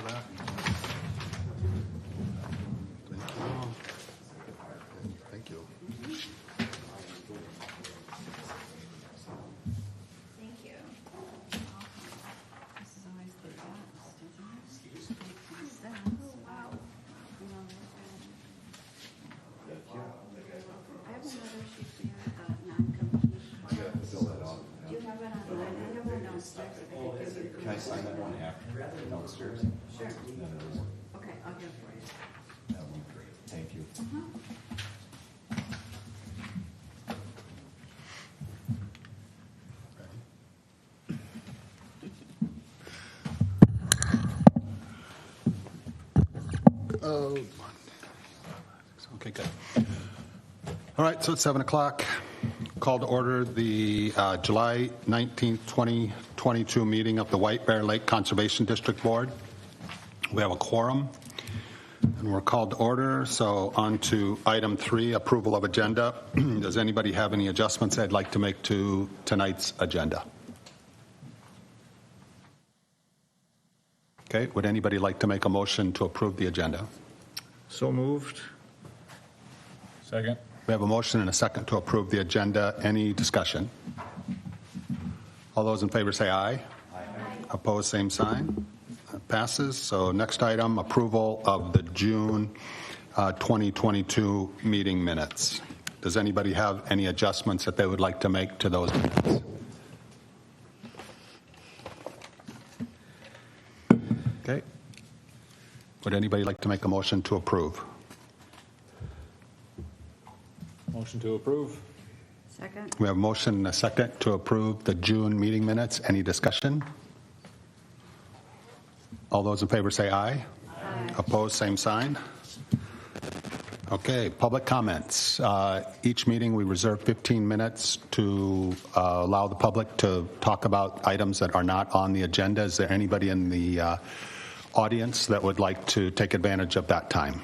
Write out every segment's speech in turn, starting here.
that. Thank you. Thank you. This is always the best, isn't it? Makes sense. Oh, wow. I have another sheet there, non-compete. Do you have it online? I have one downstairs. Can I sign that one after downstairs? Sure. Okay, I'll get it for you. That would be great. Thank you. Okay, good. All right, so it's 7 o'clock. Call to order the July 19th, 2022 meeting of the White Bear Lake Conservation District Board. We have a quorum, and we're called to order. So on to item 3, approval of agenda. Does anybody have any adjustments they'd like to make to tonight's agenda? Okay, would anybody like to make a motion to approve the agenda? So moved. Second. We have a motion and a second to approve the agenda. Any discussion? All those in favor say aye. Aye. Opposed, same sign. That passes. So next item, approval of the June 2022 meeting minutes. Does anybody have any adjustments that they would like to make to those minutes? Okay. Would anybody like to make a motion to approve? Motion to approve. Second. We have a motion and a second to approve the June meeting minutes. Any discussion? All those in favor say aye. Aye. Opposed, same sign. Okay, public comments. Each meeting we reserve 15 minutes to allow the public to talk about items that are not on the agenda. Is there anybody in the audience that would like to take advantage of that time?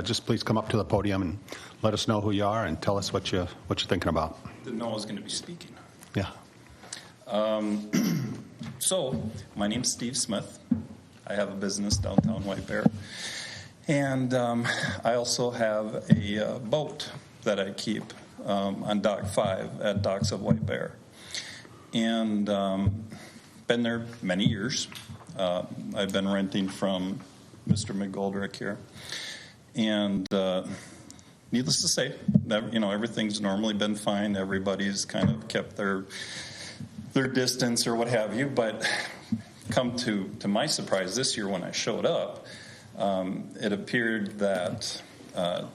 Just please come up to the podium and let us know who you are and tell us what you're thinking about. Didn't know I was going to be speaking. Yeah. So, my name's Steve Smith. I have a business downtown White Bear. And I also have a boat that I keep on Dock 5 at Docks of White Bear. And been there many years. I've been renting from Mr. McGoldrick here. And needless to say, everything's normally been fine. Everybody's kind of kept their distance or what have you. But come to my surprise this year when I showed up, it appeared that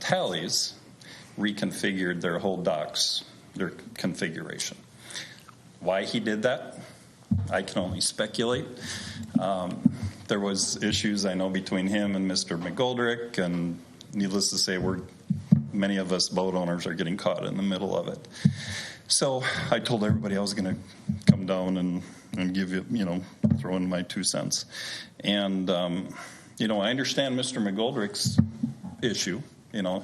Tally's reconfigured their whole docks, their configuration. Why he did that, I can only speculate. There was issues, I know, between him and Mr. McGoldrick, and needless to say, many of us boat owners are getting caught in the middle of it. So I told everybody I was going to come down and give you, throw in my 2 cents. And, I understand Mr. McGoldrick's issue.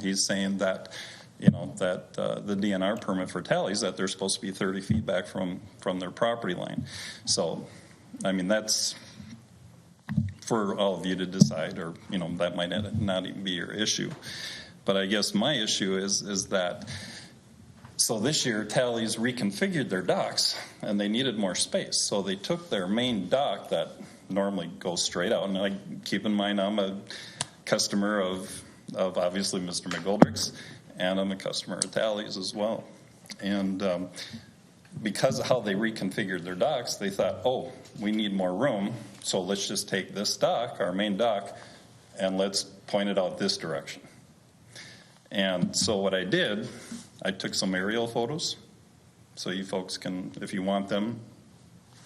He's saying that, that the DNR permit for Tally's, that they're supposed to be 30 feet back from their property line. So, that's for all of you to decide, or, that might not even be your issue. But I guess my issue is that, so this year Tally's reconfigured their docks, and they needed more space. So they took their main dock that normally goes straight out, and keep in mind I'm a customer of obviously Mr. McGoldrick's, and I'm a customer of Tally's as well. And because of how they reconfigured their docks, they thought, we need more room, so let's just take this dock, our main dock, and let's point it out this direction. And so what I did, I took some aerial photos, so you folks can, if you want them,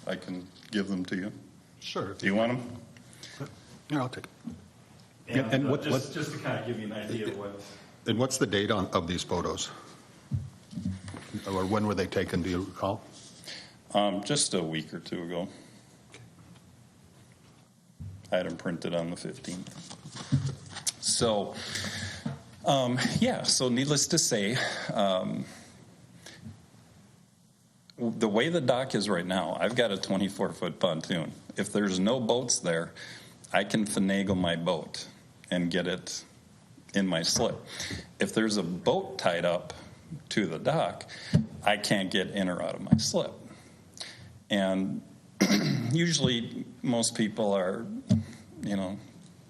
I can give them to you. Sure. Do you want them? Yeah, I'll take it. And just to kind of give you an idea of what... And what's the date of these photos? Or when were they taken, do you recall? Just a week or two ago. I had them printed on the 15th. So, so needless to say, the way the dock is right now, I've got a 24-foot pontoon. If there's no boats there, I can finagle my boat and get it in my slip. If there's a boat tied up to the dock, I can't get in or out of my slip. And usually most people are,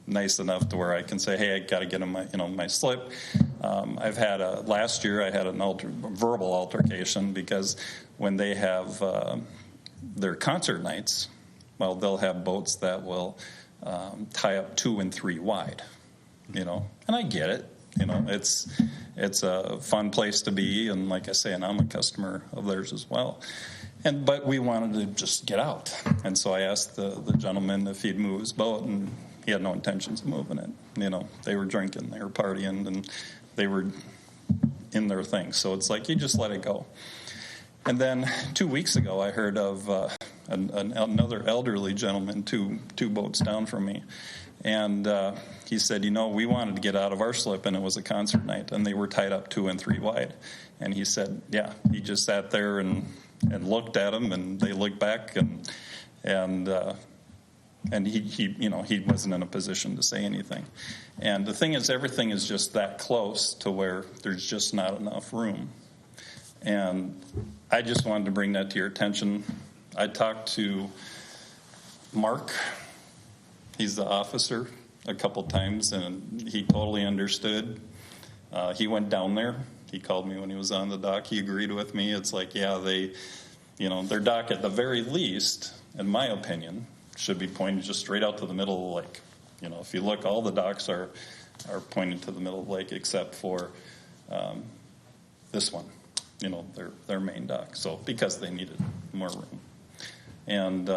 nice enough to where I can say, hey, I got to get in my slip. I've had last year I had an verbal altercation because when they have their concert nights, well, they'll have boats that will tie up 2 and 3 wide, and I get it. It's a fun place to be, and like I say, and I'm a customer of theirs as well. But we wanted to just get out, and so I asked the gentleman if he'd move his boat, and he had no intentions of moving it. They were drinking, they were partying, and they were in their thing. So it's like you just let it go. And then 2 weeks ago, I heard of another elderly gentleman, two boats down from me, and he said, we wanted to get out of our slip, and it was a concert night, and they were tied up 2 and 3 wide. And he said, yeah, he just sat there and looked at them, and they looked back, and he wasn't in a position to say anything. And the thing is, everything is just that close to where there's just not enough room. And I just wanted to bring that to your attention. I talked to Mark, he's the officer, a couple times, and he totally understood. He went down there. He called me when he was on the dock. He agreed with me. It's like, yeah, their dock at the very least, in my opinion, should be pointed just straight out to the middle of the lake. If you look, all the docks are pointed to the middle of the lake except for this one, their main dock. So because they needed more room, and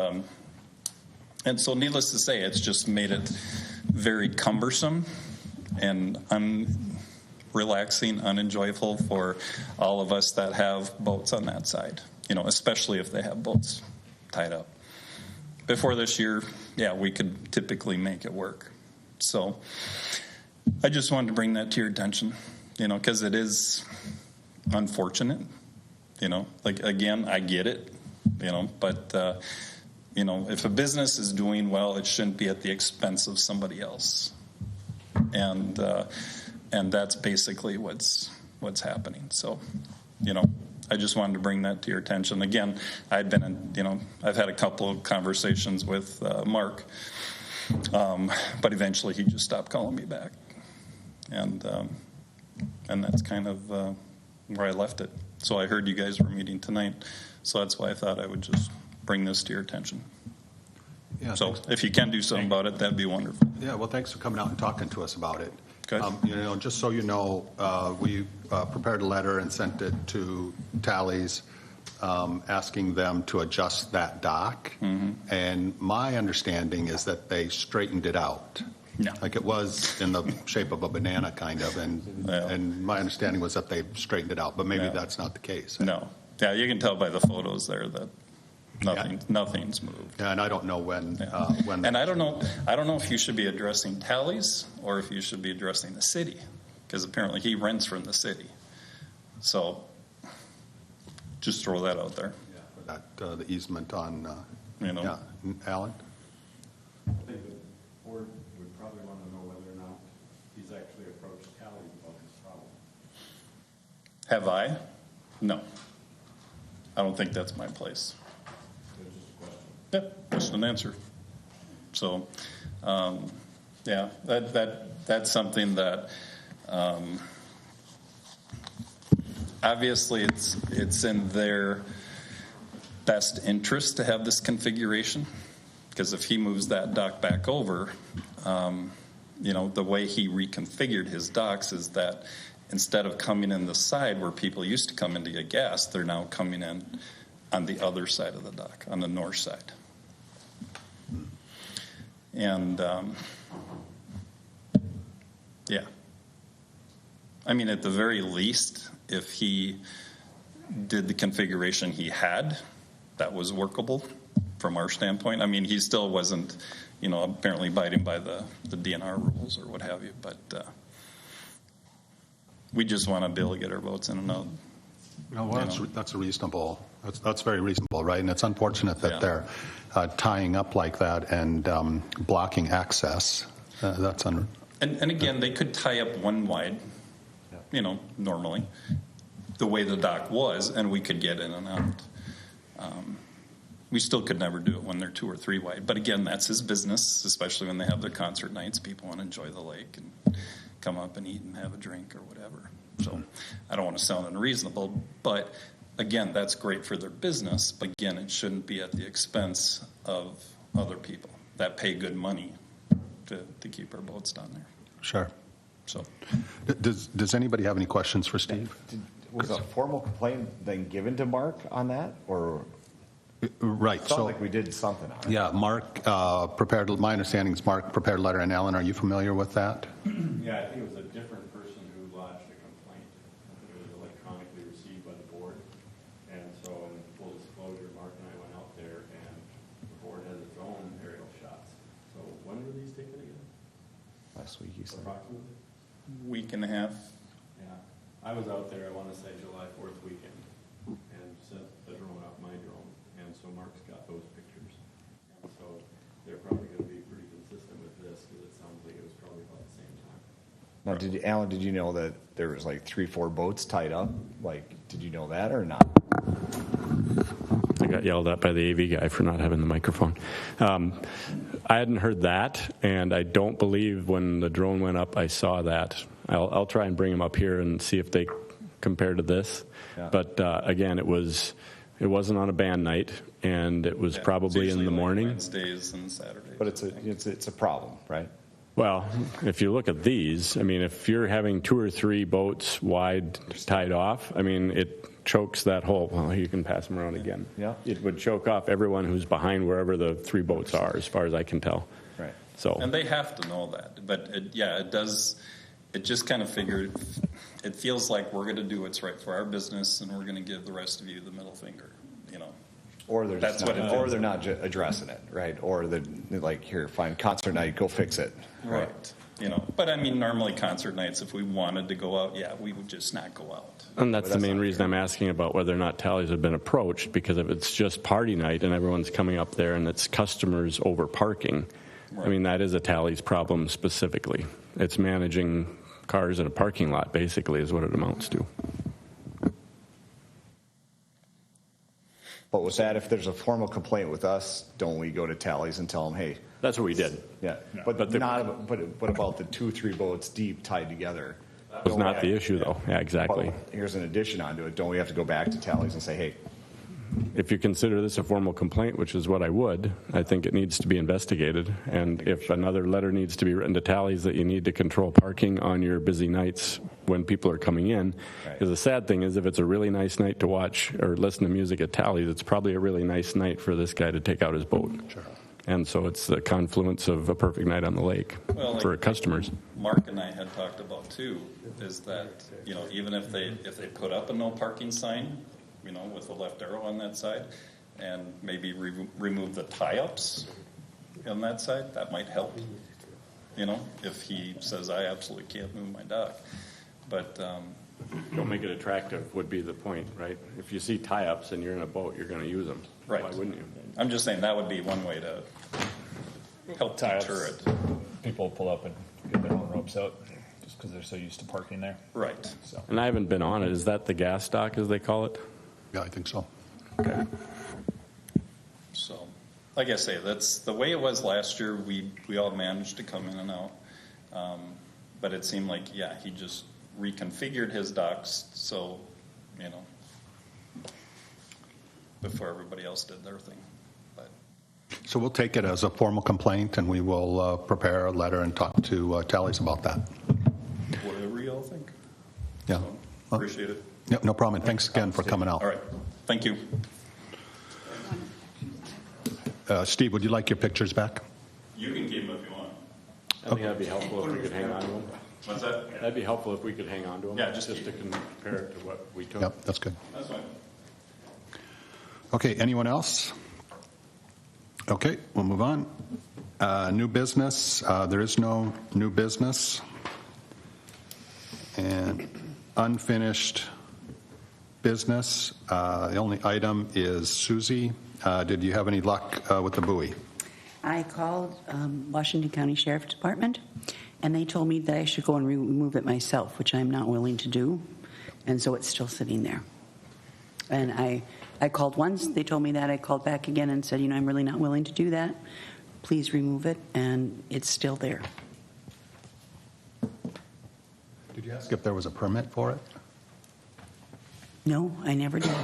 so needless to say, it's just made it very cumbersome and unrelaxing, unenjoyable for all of us that have boats on that side. Especially if they have boats tied up. Before this year, yeah, we could typically make it work. So I just wanted to bring that to your attention, because it is unfortunate, like, again, I get it, but, if a business is doing well, it shouldn't be at the expense of somebody else. And that's basically what's happening. So, I just wanted to bring that to your attention. Again, I've had a couple of conversations with Mark, but eventually he just stopped calling me back, and that's kind of where I left it. So I heard you guys were meeting tonight, so that's why I thought I would just bring this to your attention. Yeah, so thanks. If you can do something about it, that'd be wonderful. Yeah, well, thanks for coming out and talking to us about it. Good. Just so you know, we prepared a letter and sent it to Tallies, asking them to adjust that dock. Mm-hmm. And my understanding is that they straightened it out. No. Like it was in the shape of a banana, kind of, and my understanding was that they straightened it out, but maybe that's not the case. No. Yeah, you can tell by the photos there that nothing's moved. Yeah, and I don't know when. And I don't know if you should be addressing Tallies or if you should be addressing the city, because apparently he rents from the city. So just throw that out there. Yeah, the easement on. Yeah, Alan. I think the board would probably want to know whether or not he's actually approached Tallies about this problem. Have I? No. I don't think that's my place. It's just a question. Yep, just an answer. So, that's something that obviously it's in their best interest to have this configuration, because if he moves that dock back over, the way he reconfigured his docks is that instead of coming in the side where people used to come in to get gas, they're now coming in on the other side of the dock, on the north side. And, I mean, at the very least, if he did the configuration he had, that was workable from our standpoint. I mean, he still wasn't, apparently abiding by the DNR rules or what have you, but we just want to be able to get our boats in and out. That's a reasonable, that's very reasonable, right? And it's unfortunate that Yeah. they're tying up like that and blocking access. And again, they could tie up one wide, normally, the way the dock was, and we could get in and out. We still could never do it when they're 2 or 3 wide. But again, that's his business, especially when they have their concert nights. People want to enjoy the lake and come up and eat and have a drink or whatever. So I don't want to sound unreasonable, but again, that's great for their business. But again, it shouldn't be at the expense of other people that pay good money to keep our boats down there. Sure. So Does anybody have any questions for Steve? Was a formal complaint then given to Mark on that, or Right. it sounded like we did something on it? Yeah, Mark prepared, my understanding is Mark prepared a letter, and Alan, are you familiar with that? Yeah, I think it was a different person who lodged a complaint. I think it was electronically received by the board. And so in full disclosure, Mark and I went out there, and the board has its own aerial shots. So when were these taken again? Last week you said. Approximately? week and a half. Yeah. I was out there, I want to say July 4th weekend, and sent the drone off my drone. And so Mark's got those pictures. And so they're probably going to be pretty consistent with this, because it sounds like it was probably about the same time. Now, Alan, did you know that there was like 3-4 boats tied up? Like, did you know that or not? I got yelled at by the AV guy for not having the microphone. I hadn't heard that, and I don't believe when the drone went up I saw that. I'll try and bring them up here and see if they compare to this. Yeah. But again, it wasn't on a band night, and it was Yeah, probably it's in the usually like morning. Wednesdays and Saturdays. But it's a problem, right? Well, if you look at these, I mean, if you're having 2 or 3 boats wide tied off, I mean, it chokes that whole, well, you can pass them around again. Yeah. It would choke off everyone who's behind wherever the 3 boats are, as far as I can tell. Right. So, And they have to know that. But it does, it just kind of figured, it feels like we're going to do what's right for our business, and we're going to give the rest of you the middle finger, Or they're That's just what not, it or is. they're not addressing it, right? Or they're like, here, fine, concert night, go fix it. Right. But I mean, normally concert nights, if we wanted to go out, we would just not go out. and that's But the that's main not reason I'm asking about whether or not tallies have been approached, because if it's just party night and everyone's coming up there and it's customers over parking, I mean, that is a tallies problem specifically. It's managing cars in a parking lot, basically, is what it amounts to. But with that, if there's a formal complaint with us, don't we go to tallies and tell them, hey, That's what we did. yeah, But but the- not, but what about the 2-3 boats deep tied together? That was not the issue, though. Yeah, exactly. But here's an addition onto it. Don't we have to go back to tallies and say, hey, If you consider this a formal complaint, which is what I would, I think it needs to be investigated. And if another letter needs to be written to tallies that you need to control parking on your busy nights when people are coming in, Right. because the sad thing is if it's a really nice night to watch or listen to music at tallies, it's probably a really nice night for this guy to take out his boat. Sure. And so it's the confluence of a perfect night on the lake Well, for like- customers. Mark and I had talked about too, is that, even if they put up a no parking sign, with a left arrow on that side, and maybe remove the tie-ups on that side, that might help. If he says, I absolutely can't move my dock. But, Don't make it attractive would be the point, right? If you see tie-ups and you're in a boat, you're going to use them. Right. Why wouldn't you? I'm just saying that would be one way to help deter it. People pull up and get their own ropes out just because they're so used to parking there. Right. So And I haven't been on it. Is that the gas dock, as they call it? Yeah, I think so. Okay. So, like I say, that's the way it was last year. We all managed to come in and out. But it seemed like, he just reconfigured his docks so, before everybody else did their thing. But So we'll take it as a formal complaint, and we will prepare a letter and talk to tallies about that. whatever y'all think. Yeah. So, appreciate it. Yep, no problem. And thanks again for coming out. All right. Thank you. Steve, would you like your pictures back? You can keep them if you want. I think that'd be helpful if we could hang on to them. What's that? That'd be helpful if we could hang on to them. Yeah, just to keep compare it to what we took. Yep, that's good. That's fine. Okay, anyone else? Okay, we'll move on. New business. There is no new business. And unfinished business. The only item is Susie. Did you have any luck with the buoy? I called Washington County Sheriff's Department, and they told me that I should go and remove it myself, which I'm not willing to do, and so it's still sitting there. And I called once, they told me that. I called back again and said, I'm really not willing to do that. Please remove it, and it's still there. Did you ask if there was a permit for it? No, I never did.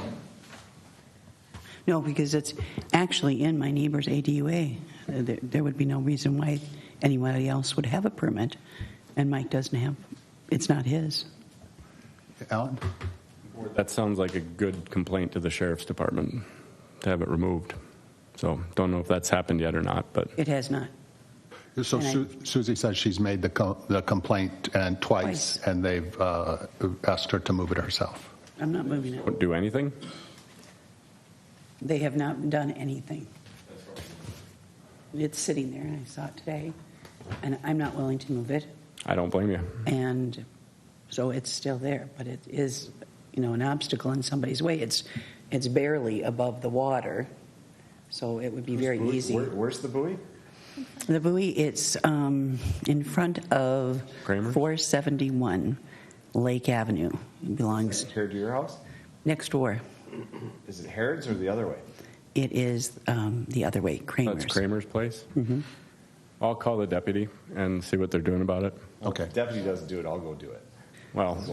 No, because it's actually in my neighbor's ADUA. There would be no reason why anybody else would have a permit, and Mike doesn't have. It's not his. Alan? That sounds like a good complaint to the sheriff's department to have it removed. So don't know if that's happened yet or not, but It has not. So Susie says she's made the complaint and twice, and they've asked her to move it herself. I'm not moving it. don't do anything. They have not done anything. It's sitting there, and I saw it today, and I'm not willing to move it. I don't blame you. And so it's still there, but it is, an obstacle in somebody's way. It's barely above the water, so it would be very easy. Where's the buoy? The buoy, it's in front of Kramer's? 471 Lake Avenue. It belongs Here to your house? next door. Is it Harrods or the other way? It is the other way, Kramer's. That's Kramer's place. Mm-hmm. I'll call the deputy and see what they're doing about it. Okay. If the deputy doesn't do it, I'll go do it. Well,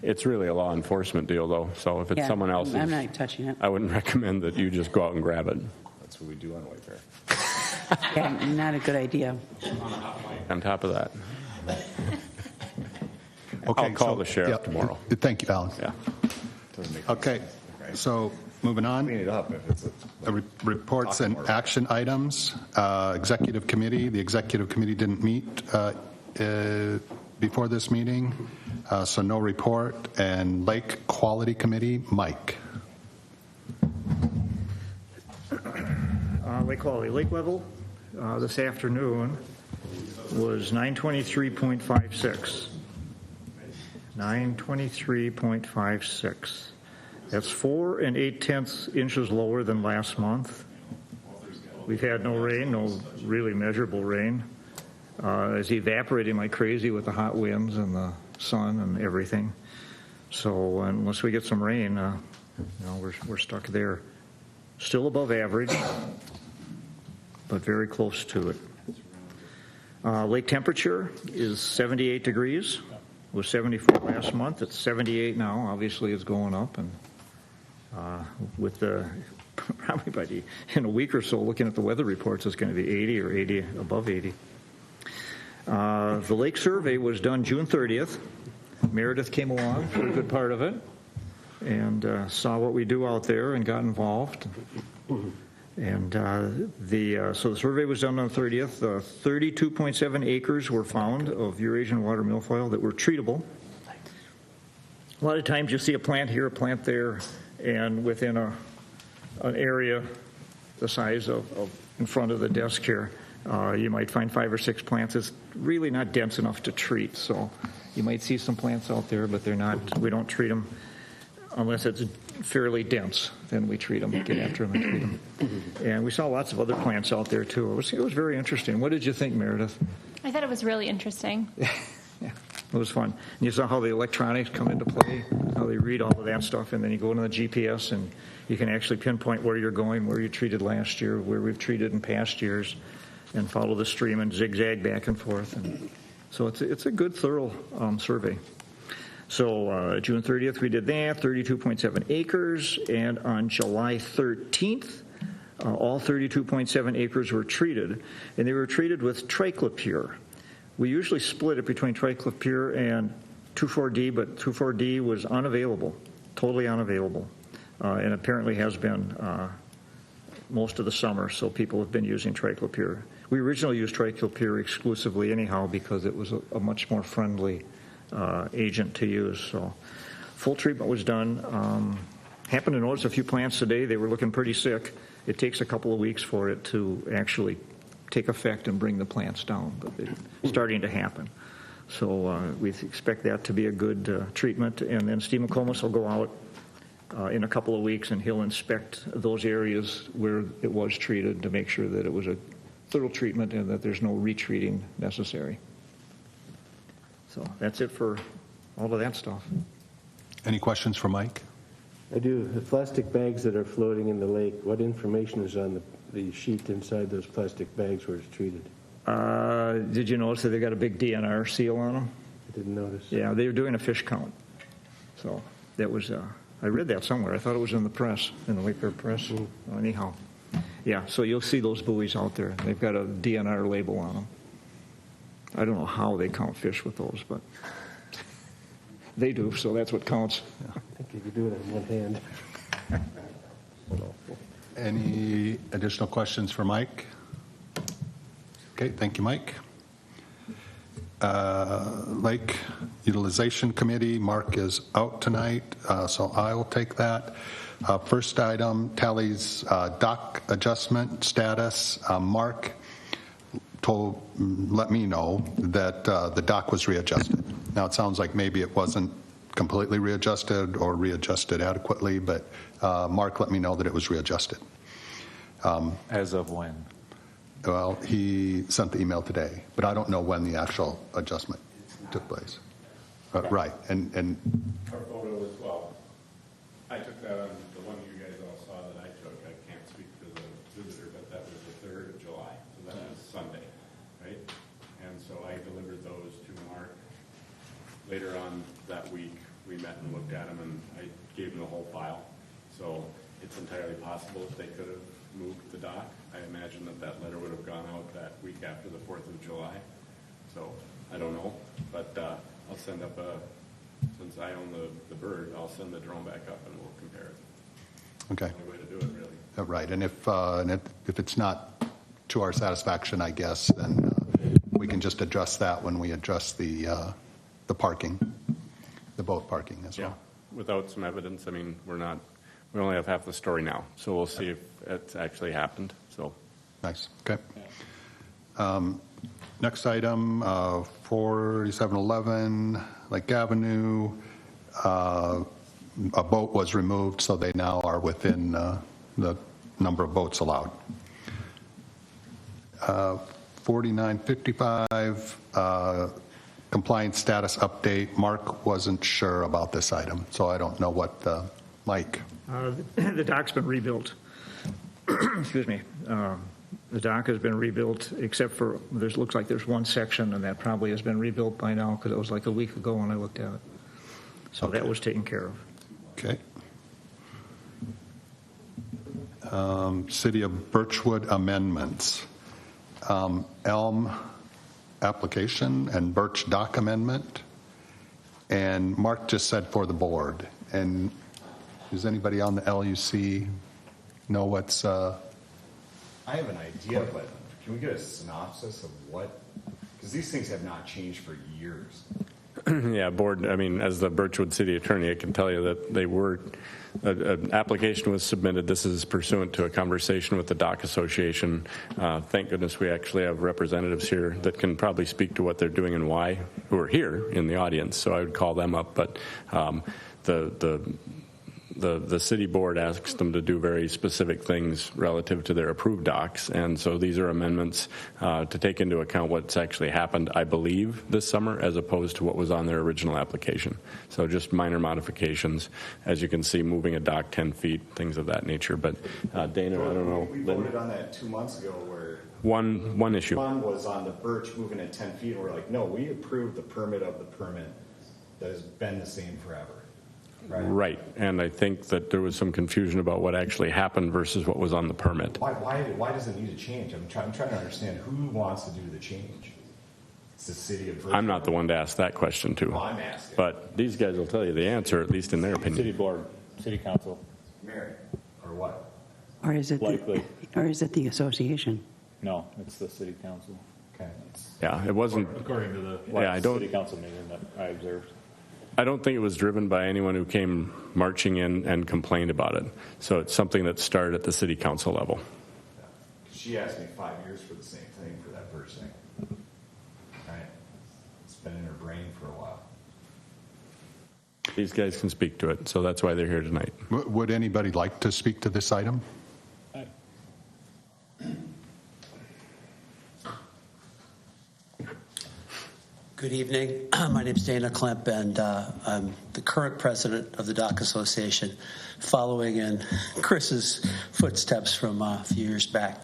it's really a law enforcement deal, though. So if it's Yeah, someone else's, I'm not touching it. I wouldn't recommend that you just go out and grab it. That's what we do on White Bear. Yeah, not a good idea. On top of that, Okay, I'll call the sheriff yeah, tomorrow. Thank you, Alan. Yeah. Doesn't make Okay, so moving on. Clean it up if it's Reports and action items. Executive committee. The executive committee didn't meet before this meeting, so no report. And Lake Quality Committee, Mike. Lake quality, lake level this afternoon was 923.56. 923.56. That's 4 8/10 inches lower than last month. We've had no rain, no really measurable rain. It's evaporating like crazy with the hot winds and the sun and everything. So unless we get some rain, we're stuck there. Still above average, but very close to it. Lake temperature is 78 degrees. It was 74 last month. It's 78 now. Obviously, it's going up, and with the probably in a week or so, looking at the weather reports, it's going to be 80 or 80 above 80. The lake survey was done June 30th. Meredith came along for a good part of it and saw what we do out there and got involved. And so the survey was done on the 30th. 32.7 acres were found of Eurasian water milfoil that were treatable. A lot of times you see a plant here, a plant there, and within an area the size of in front of the desk here, you might find 5 or 6 plants. It's really not dense enough to treat. So you might see some plants out there, but they're not. We don't treat them unless it's fairly dense. Then we treat them, get after them and treat them. And we saw lots of other plants out there too. It was very interesting. What did you think, Meredith? I thought it was really interesting. Yeah, it was fun. And you saw how the electronics come into play, how they read all of that stuff, and then you go into the GPS and you can actually pinpoint where you're going, where you treated last year, where we've treated in past years, and follow the stream and zigzag back and forth. And so it's a good, thorough survey. So June 30th, we did that, 32.7 acres, and on July 13th, all 32.7 acres were treated, and they were treated with triclopyr. We usually split it between triclopyr and 2,4-D, but 2,4-D was unavailable, totally unavailable, and apparently has been most of the summer, so people have been using triclopyr. We originally used triclopyr exclusively anyhow because it was a much more friendly agent to use. So full treatment was done. Happened to notice a few plants today. They were looking pretty sick. It takes a couple of weeks for it to actually take effect and bring the plants down, but it's starting to happen. So we expect that to be a good treatment. And then Steve McComas will go out in a couple of weeks, and he'll inspect those areas where it was treated to make sure that it was a thorough treatment and that there's no retreating necessary. So that's it for all of that stuff. Any questions for Mike? I do. The plastic bags that are floating in the lake, what information is on the sheet inside those plastic bags where it's treated? Did you notice that they got a big DNR seal on them? I didn't notice. Yeah, they were doing a fish count. So that was, I read that somewhere. I thought it was in the press, in the White Bear Press. Anyhow, yeah, so you'll see those buoys out there. They've got a DNR label on them. I don't know how they count fish with those, but they do, so that's what counts. I think you could do it on one hand. Any additional questions for Mike? Okay, thank you, Mike. Lake Utilization Committee, Mark is out tonight, so I will take that. First item, Tally's dock adjustment status. Mark let me know that the dock was readjusted. Now, it sounds like maybe it wasn't completely readjusted or readjusted adequately, but Mark let me know that it was readjusted. As of when? Well, he sent the email today, but I don't know when the actual adjustment took place. Right, and Our photo as well. I took that on the one you guys all saw that I took. I can't speak to the visitor, but that was the 3rd of July, so that was Sunday, right? And so I delivered those to Mark. Later on that week, we met and looked at them, and I gave him the whole file. So it's entirely possible if they could have moved the dock. I imagine that letter would have gone out that week after the 4th of July. So I don't know, but I'll send up since I own the bird, I'll send the drone back up and we'll compare it. okay. That's the only way to do it, really. Right, and if it's not to our satisfaction, I guess, then we can just address that when we address the parking, the boat parking as well. Without some evidence, I mean, we only have half the story now, so we'll see if it's actually happened. So Nice, okay. Next item, 4711 Lake Avenue. A boat was removed, so they now are within the number of boats allowed. 4955 compliance status update. Mark wasn't sure about this item, so I don't know what Mike. The dock's been rebuilt. Excuse me. The dock has been rebuilt, except for looks like there's one section, and that probably has been rebuilt by now because it was like a week ago when I looked at it. So that was taken care of. Okay. City of Birchwood amendments. Elm application and Birch dock amendment. And Mark just said for the board. And does anybody on the LUC know what's... I have an idea, but can we get a synopsis of what? Because these things have not changed for years. yeah, board, I mean, as the Birchwood City Attorney, I can tell you that an application was submitted. This is pursuant to a conversation with the Dock Association. Thank goodness we actually have representatives here that can probably speak to what they're doing and why, who are here in the audience, so I would call them up. But the city board asks them to do very specific things relative to their approved docks, and so these are amendments to take into account what's actually happened, I believe, this summer, as opposed to what was on their original application. So just minor modifications, as you can see, moving a dock 10 feet, things of that nature. But Dana, I don't know. We voted on that 2 months ago where one issue. One was on the Birch moving it 10 feet, and we're like, no, we approved the permit of the permit that has been the same forever. Right, and I think that there was some confusion about what actually happened versus what was on the permit. Why does it need to change? I'm trying to understand who wants to do the change. It's the city of Birchwood. I'm not the one to ask that question to. Well, I'm asking. But these guys will tell you the answer, at least in their opinion. City board, city council. Mary, or what? Or is it Likely. or is it the association? No, it's the city council. Okay. Yeah, it wasn't. According to the Yeah, I don't. city council meeting that I observed. I don't think it was driven by anyone who came marching in and complained about it. So it's something that started at the city council level. She asked me 5 years for the same thing for that Birch thing. Right? It's been in her brain for a while. These guys can speak to it, so that's why they're here tonight. Would anybody like to speak to this item? Good evening. My name is Dana Klemp, and I'm the current president of the Dock Association, following in Chris's footsteps from a few years back.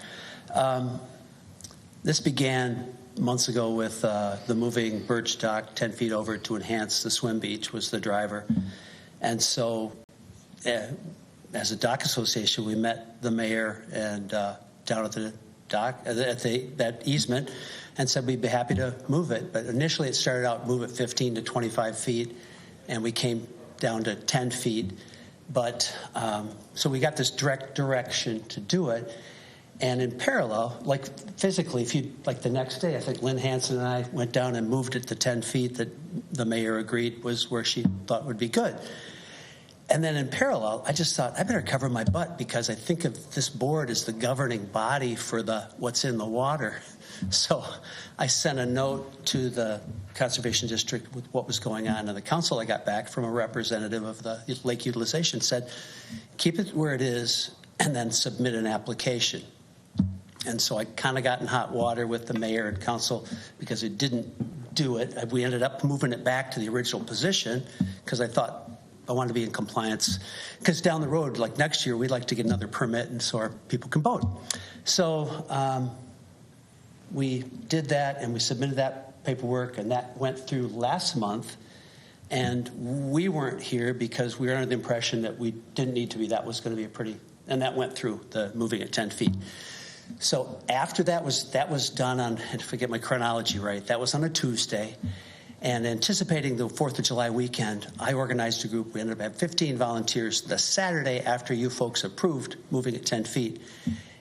This began months ago with the moving Birch Dock 10 feet over to enhance the swim beach was the driver. And so as a dock association, we met the mayor and down at the dock, at that easement, and said we'd be happy to move it. But initially it started out move it 15 to 25 feet, and we came down to 10 feet. But so we got this direct direction to do it. And in parallel, like physically, like the next day, I think Lynn Hanson and I went down and moved it to 10 feet that the mayor agreed was where she thought would be good. And then in parallel, I just thought, I better cover my butt, because I think of this board as the governing body for what's in the water. So I sent a note to the Conservation District with what was going on. And the council I got back from a representative of the lake utilization said, keep it where it is and then submit an application. And so I kind of got in hot water with the mayor and council because it didn't do it. We ended up moving it back to the original position because I thought I wanted to be in compliance. Because down the road, like next year, we'd like to get another permit and so our people can boat. So we did that and we submitted that paperwork, and that went through last month. And we weren't here because we were under the impression that we didn't need to be. That was going to be and that went through the moving at 10 feet. So after that was done on, if I get my chronology right, that was on a Tuesday. And anticipating the 4th of July weekend, I organized a group. We ended up having 15 volunteers the Saturday after you folks approved moving at 10 feet.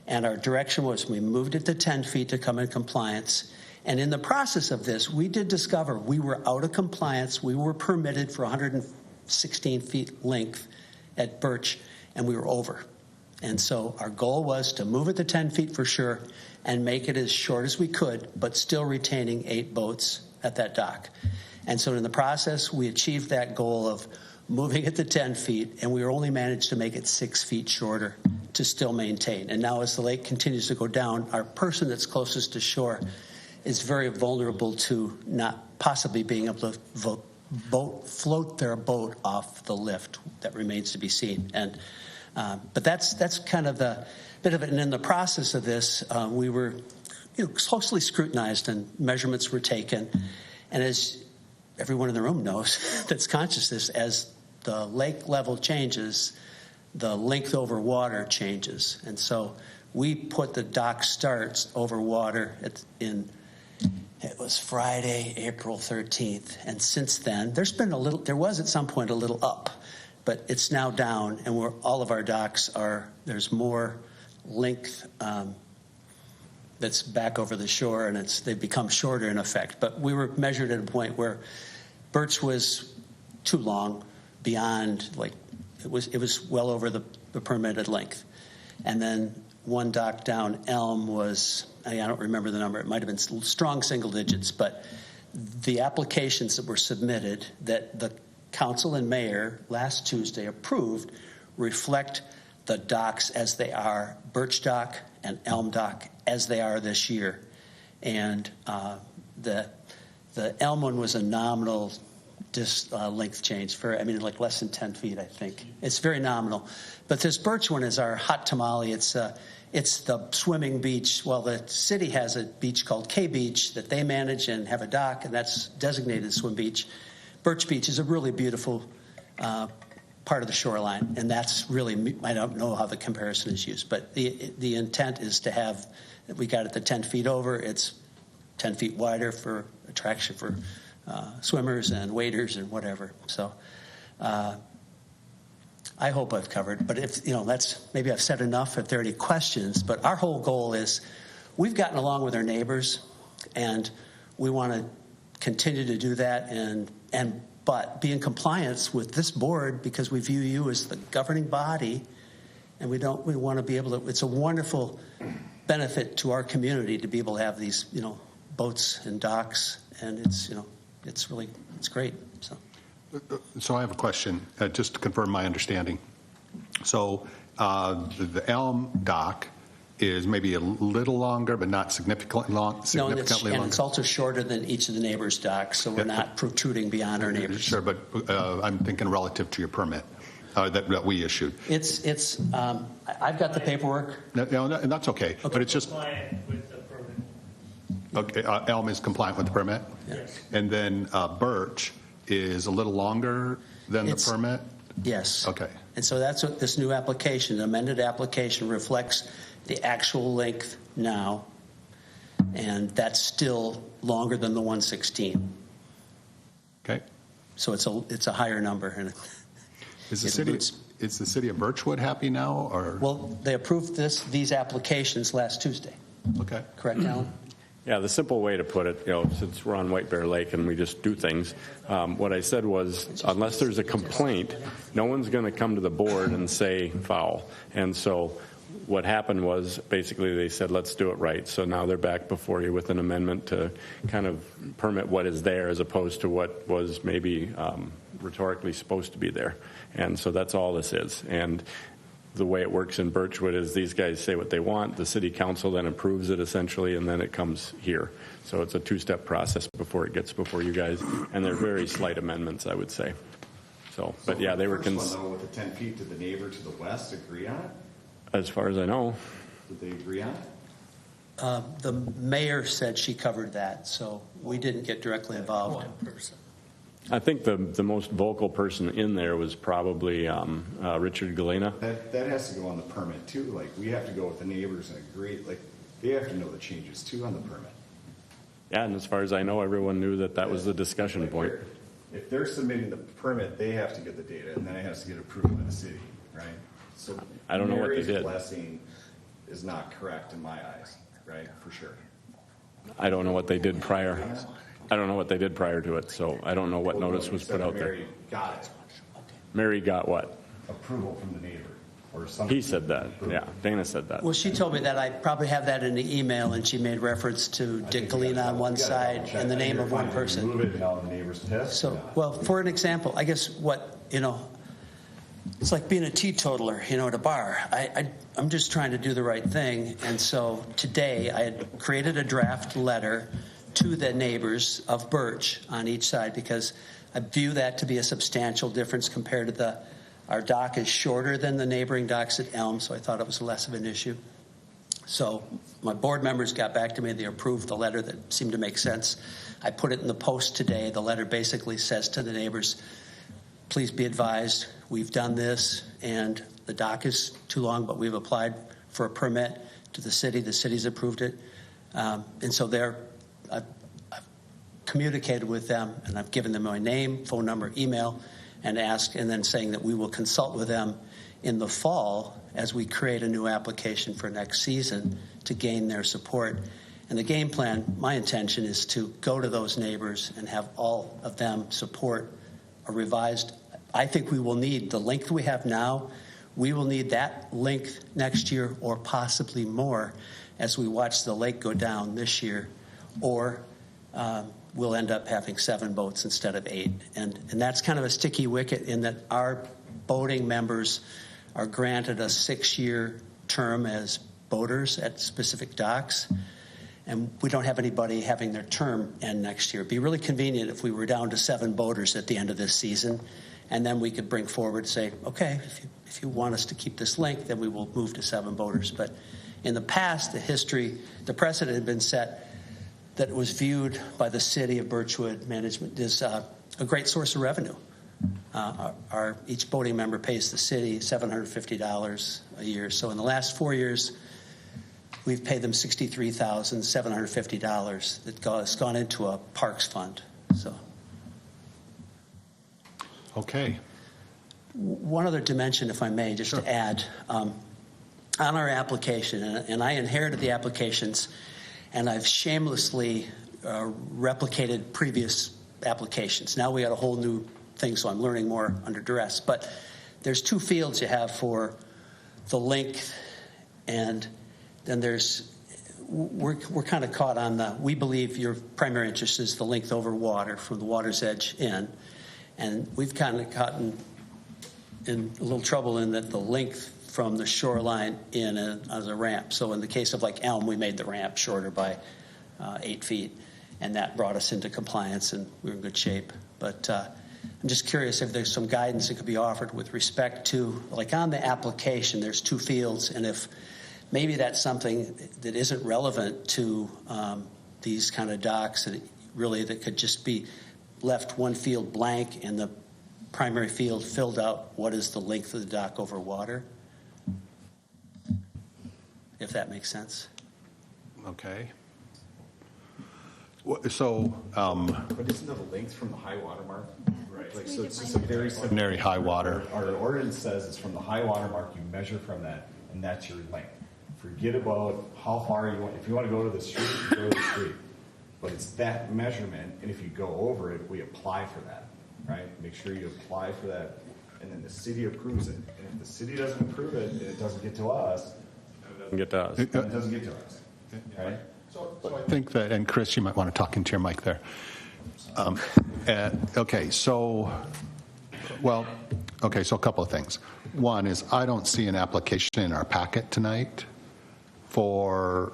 And our direction was we moved it to 10 feet to come in compliance. And in the process of this, we did discover we were out of compliance. We were permitted for 116 feet length at Birch, and we were over. And so our goal was to move it to 10 feet for sure and make it as short as we could, but still retaining 8 boats at that dock. And so in the process, we achieved that goal of moving it to 10 feet, and we only managed to make it 6 feet shorter to still maintain. And now as the lake continues to go down, our person that's closest to shore is very vulnerable to not possibly being able to float their boat off the lift. That remains to be seen. And but that's kind of the bit of it. And in the process of this, we were closely scrutinized and measurements were taken. And as everyone in the room knows that's conscious this, as the lake level changes, the length over water changes. And so we put the dock starts over water it was Friday, April 13th. And since then, there was at some point a little up. But it's now down, and all of our docks there's more length that's back over the shore, and they've become shorter in effect. But we were measured at a point where Birch was too long, beyond, it was well over the permitted length. And then one dock down, Elm, was, I don't remember the number, it might have been strong single digits, but the applications that were submitted that the council and mayor last Tuesday approved reflect the docks as they are, Birch Dock and Elm Dock as they are this year. And the Elm one was a nominal length change like less than 10 feet, I think. It's very nominal. But this Birch one is our hot tamale. It's the swimming beach. Well, the city has a beach called K Beach that they manage and have a dock, and that's designated swim beach. Birch Beach is a really beautiful part of the shoreline, and that's really, I don't know how the comparison is used, but the intent is to have, we got it to 10 feet over, it's 10 feet wider for attraction for swimmers and waders and whatever. So I hope I've covered, but if, maybe I've said enough if there are any questions, but our whole goal is we've gotten along with our neighbors, and we want to continue to do that but be in compliance with this board because we view you as the governing body, and we want to be able to. It's a wonderful benefit to our community to be able to have these boats and docks, and it's great. So So I have a question, just to confirm my understanding. So the Elm dock is maybe a little longer, but not significantly No, significantly and longer? it's also shorter than each of the neighbors' docks, so we're not protruding beyond our neighbors. Sure, but I'm thinking relative to your permit that we issued. I've got the paperwork. No, and that's okay, but it's just, okay, Elm is compliant with the permit? Yes. And then Birch is a little longer than the permit? Yes. Okay. And so that's what this new application, the amended application, reflects the actual length now, and that's still longer than the 116. Okay. So it's a higher number. And Is the city of Birchwood happy now, or? Well, they approved these applications last Tuesday. Okay. Correct, Alan? Yeah, the simple way to put it, since we're on White Bear Lake and we just do things, what I said was, unless there's a complaint, no one's going to come to the board and say foul. And so what happened was, basically they said, let's do it right. So now they're back before you with an amendment to kind of permit what is there as opposed to what was maybe rhetorically supposed to be there. And so that's all this is. And the way it works in Birchwood is these guys say what they want, the city council then approves it essentially, and then it comes here. So it's a two-step process before it gets before you guys, and they're very slight amendments, I would say. So, but yeah, they were. First one though, with the 10 feet to the neighbor to the west, agree on it? As far as I know. Did they agree on it? The mayor said she covered that, so we didn't get directly involved. I think the most vocal person in there was probably Richard Galena. That has to go on the permit too. Like, we have to go with the neighbors and agree. Like, they have to know the changes too on the permit. Yeah, and as far as I know, everyone knew that was the discussion point. If they're submitting the permit, they have to get the data, and then it has to get approved by the city, right? So I don't know what they Mary's did. blessing is not correct in my eyes, right? For sure. I don't know what they did prior. I don't know what they did prior to it, so I don't know what notice was put out there. Mary got it. Mary got what? Approval from the neighbor or something. He said that. Yeah, Dana said that. Well, she told me that. I probably have that in the email, and she made reference to Dick Galena on one side and the name of one person. Move it and all the neighbors pissed. So, well, for an example, I guess it's like being a teetotaler, at a bar. I'm just trying to do the right thing. And so today I had created a draft letter to the neighbors of Birch on each side because I view that to be a substantial difference compared to our dock is shorter than the neighboring docks at Elm, so I thought it was less of an issue. So my board members got back to me. They approved the letter that seemed to make sense. I put it in the post today. The letter basically says to the neighbors, please be advised, we've done this, and the dock is too long, but we've applied for a permit to the city. The city's approved it. And so I've communicated with them, and I've given them my name, phone number, email, and then saying that we will consult with them in the fall as we create a new application for next season to gain their support. And the game plan, my intention is to go to those neighbors and have all of them support a revised. I think we will need the length we have now. We will need that length next year or possibly more as we watch the lake go down this year, or we'll end up having 7 boats instead of 8. And that's kind of a sticky wicket in that our boating members are granted a 6-year term as boaters at specific docks. And we don't have anybody having their term end next year. It'd be really convenient if we were down to 7 boaters at the end of this season, and then we could bring forward and say, okay, if you want us to keep this length, then we will move to 7 boaters. But in the past, the precedent had been set that was viewed by the city of Birchwood management as a great source of revenue. Each boating member pays the city $750 a year. So in the last 4 years, we've paid them $63,750 that has gone into a parks fund. So, okay. One other dimension, if I may, just to add, on our application, and I inherited the applications, and I've shamelessly replicated previous applications. Now we got a whole new thing, so I'm learning more under duress. But there's 2 fields you have for the length, and then we're kind of caught on we believe your primary interest is the length over water from the water's edge in. And we've kind of gotten in a little trouble in that the length from the shoreline in as a ramp. So in the case of like Elm, we made the ramp shorter by 8 feet, and that brought us into compliance, and we were in good shape. But I'm just curious if there's some guidance that could be offered with respect to, like on the application, there's 2 fields, and if maybe that's something that isn't relevant to these kind of docks, and really that could just be left one field blank and the primary field filled out what is the length of the dock over water, if that makes sense. Okay. So, But isn't the length from the high water mark? Right. Like, so it's just a very simple. Ordinary high water. Our ordinance says it's from the high water mark, you measure from that, and that's your length. Forget about how far you want. If you want to go to the street, you go to the street. But it's that measurement, and if you go over it, we apply for that, right? Make sure you apply for that, and then the city approves it. And if the city doesn't approve it, and it doesn't get to us, Doesn't get to us. it doesn't get to us, right? So I think that, and Chris, you might want to talk into your mic there. Okay, so a couple of things. One is I don't see an application in our packet tonight for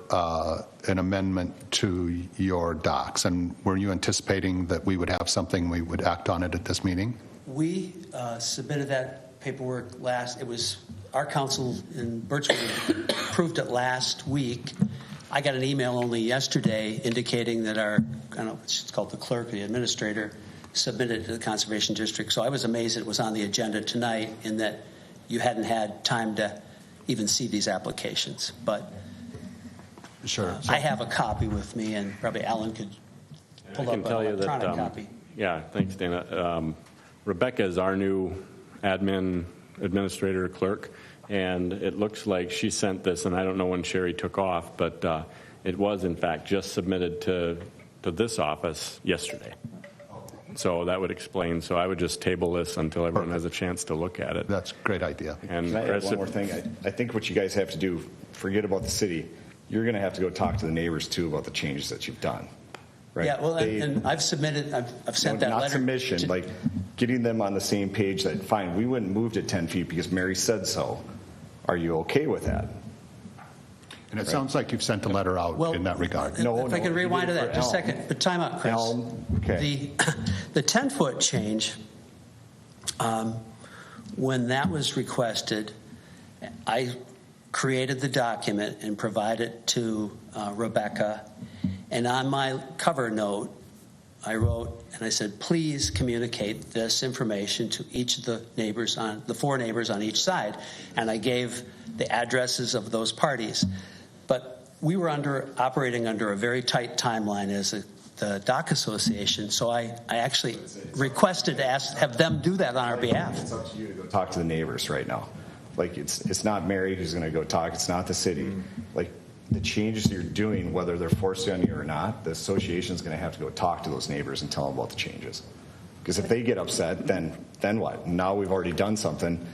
an amendment to your docs. And were you anticipating that we would have something, we would act on it at this meeting? We submitted that paperwork it was our council in Birchwood approved it last week. I got an email only yesterday indicating that it's called the clerk, the administrator, submitted it to the Conservation District. So I was amazed it was on the agenda tonight in that you hadn't had time to even see these applications. But sure. I have a copy with me, and probably Alan could pull up an electronic copy. Yeah, thanks, Dana. Rebecca is our new administrator clerk, and it looks like she sent this, and I don't know when Sherry took off, but it was, in fact, just submitted to this office yesterday. So that would explain. So I would just table this until everyone has a chance to look at it. That's a great idea. And Can I add Chris, one more thing? I think what you guys have to do, forget about the city. You're going to have to go talk to the neighbors, too, about the changes that you've done. Right? Yeah, well, and I've submitted, I've sent that not letter. submission, like getting them on the same page that, fine, we wouldn't move it 10 feet because Mary said so. Are you okay with that? And it sounds like you've sent a letter out in that regard. If I can rewind to that just a second. But time out, Chris. Okay. The 10-foot change, when that was requested, I created the document and provided it to Rebecca. And on my cover note, I wrote and I said, please communicate this information to each of the neighbors the 4 neighbors on each side. And I gave the addresses of those parties. But we were operating under a very tight timeline as the Dock Association. So I actually requested to have them do that on our behalf. It's up to you to go talk to the neighbors right now. Like it's not Mary who's going to go talk. It's not the city. Like the changes you're doing, whether they're forced on you or not, the association's going to have to go talk to those neighbors and tell them about the changes. Because if they get upset, then what? Now we've already done something.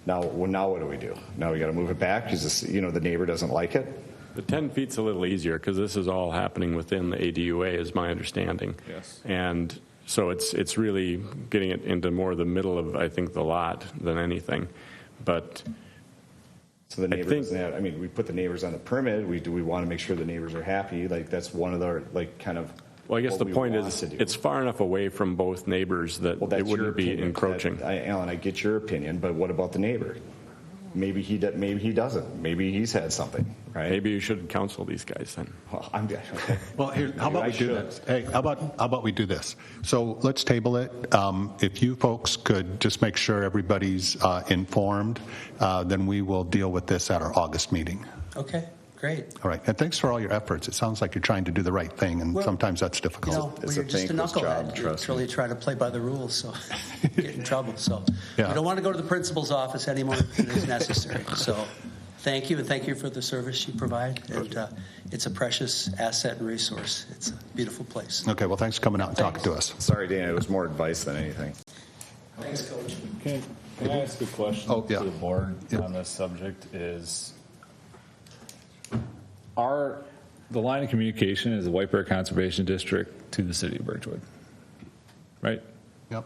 Now what do we do? Now we got to move it back because the neighbor doesn't like it. the 10 feet's a little easier because this is all happening within the ADUA, is my understanding. Yes. And so it's really getting it into more the middle of, I think, the lot than anything. But so the neighbors, we put the neighbors on the permit. We want to make sure the neighbors are happy. Like that's one of the kind of. Well, I guess the point is it's far enough away from both neighbors that it wouldn't be encroaching. Alan, I get your opinion, but what about the neighbor? Maybe he doesn't. Maybe he's had something, right? Maybe you should counsel these guys then. Well, okay. Well, here, how about we do this? Hey, how about we do this? So let's table it. If you folks could just make sure everybody's informed, then we will deal with this at our August meeting. Okay, great. All right, and thanks for all your efforts. It sounds like you're trying to do the right thing, and sometimes that's difficult. We're just a knucklehead. We really try to play by the rules, so get in trouble. So we don't want to go to the principal's office anymore than is necessary. So thank you, and thank you for the service you provide. And it's a precious asset and resource. It's a beautiful place. Okay, well, thanks for coming out and talking to us. Sorry, Dan, it was more advice than anything. Thanks, Coach. Can I ask a question to the board on this subject? Is the line of communication is the White Bear Conservation District to the city of Birchwood, right? Yep.